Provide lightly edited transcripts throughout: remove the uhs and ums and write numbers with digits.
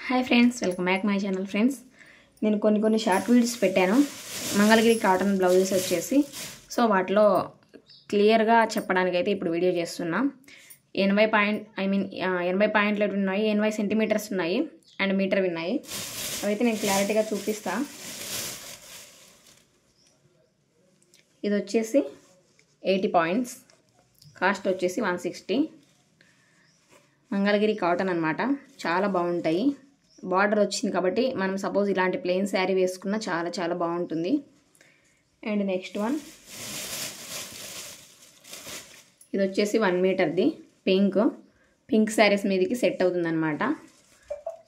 Hi friends, welcome back my channel. Friends, నేను కొన్ని short videos పెట్టాను మంగళగిరి కాటన్ బ్లౌజెస్ వచ్చేసి. సో వాటిలో క్లియర్గా చెప్పడానికి అయితే ఇప్పుడు వీడియో చేస్తున్నా. 80 పాయింట్లు ఉన్నాయి, 80 సెంటీమీటర్స్ ఉన్నాయి అండ్ మీటర్ ఉన్నాయి. అవైతే నేను క్లారిటీగా చూపిస్తా. ఇది వచ్చేసి 80 పాయింట్స్, కాస్ట్ వచ్చేసి 160. మంగళగిరి కాటన్ అన్నమాట, చాలా బాగుంటాయి. బార్డర్ వచ్చింది కాబట్టి మనం సపోజ్ ఇలాంటి ప్లెయిన్ శారీ వేసుకున్నా చాలా చాలా బాగుంటుంది. అండ్ నెక్స్ట్ వన్, ఇది వచ్చేసి 1 మీటర్ది పింక్ శారీస్ మీదకి సెట్ అవుతుంది అనమాట.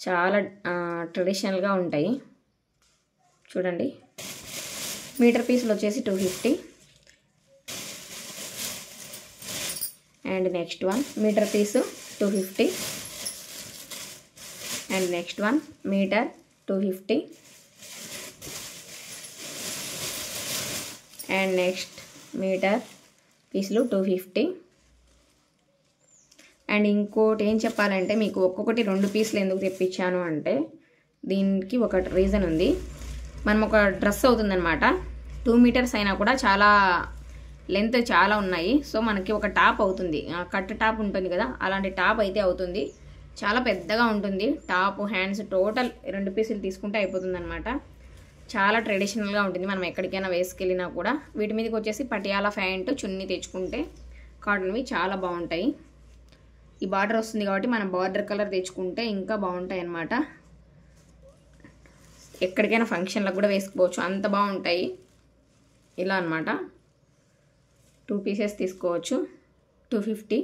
చాలా ట్రెడిషనల్గా ఉంటాయి చూడండి. మీటర్ పీసులు వచ్చేసి 250. And next one, metre piece 250. And next one, metre 250. And next metre పీసులు 250. అండ్ ఇంకోటి ఏం చెప్పాలంటే, మీకు ఒక్కొక్కటి 2 పీసులు ఎందుకు తెప్పించాను అంటే దీనికి ఒక రీజన్ ఉంది. మనం ఒక డ్రెస్ అవుతుందన్నమాట, 2 మీటర్స్ అయినా కూడా చాలా లెంత్ చాలా ఉన్నాయి. సో మనకి ఒక టాప్ అవుతుంది, కట్ టాప్ ఉంటుంది కదా, అలాంటి టాప్ అయితే అవుతుంది. చాలా పెద్దగా ఉంటుంది టాప్, హ్యాండ్స్ టోటల్ 2 పీసులు తీసుకుంటే అయిపోతుంది అనమాట. చాలా ట్రెడిషనల్గా ఉంటుంది, మనం ఎక్కడికైనా వేసుకెళ్ళినా కూడా. వీటి మీదకి వచ్చేసి పటియాలా ప్యాంటు చున్నీ తెచ్చుకుంటే కాటన్వి చాలా బాగుంటాయి. ఈ బార్డర్ వస్తుంది కాబట్టి మనం బార్డర్ కలర్ తెచ్చుకుంటే ఇంకా బాగుంటాయి అన్నమాట. ఎక్కడికైనా ఫంక్షన్లకు కూడా వేసుకోవచ్చు, అంత బాగుంటాయి. ఇలా అన్నమాట. 2 పీసెస్ తీసుకోవచ్చు. 250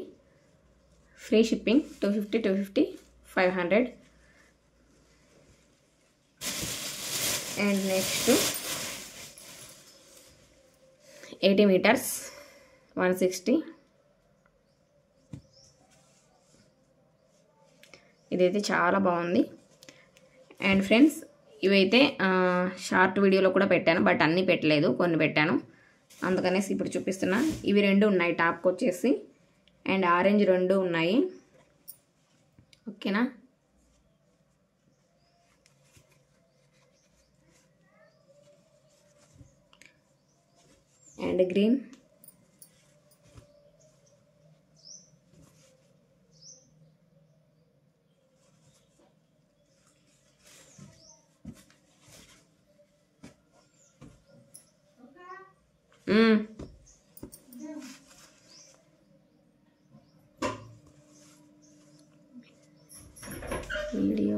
free shipping. 250 500. And next 80 metres 160. ఇదైతే చాలా బాగుంది. అండ్ ఫ్రెండ్స్, ఇవైతే షార్ట్ వీడియోలో కూడా పెట్టాను, బట్ అన్నీ పెట్టలేదు, కొన్ని పెట్టాను, అందుకనేసి ఇప్పుడు చూపిస్తున్నా. ఇవి 2 ఉన్నాయి టాప్కి వచ్చేసి, అండ్ ఆరెంజ్ 2 ఉన్నాయి. ఓకేనా. And green. వీడియో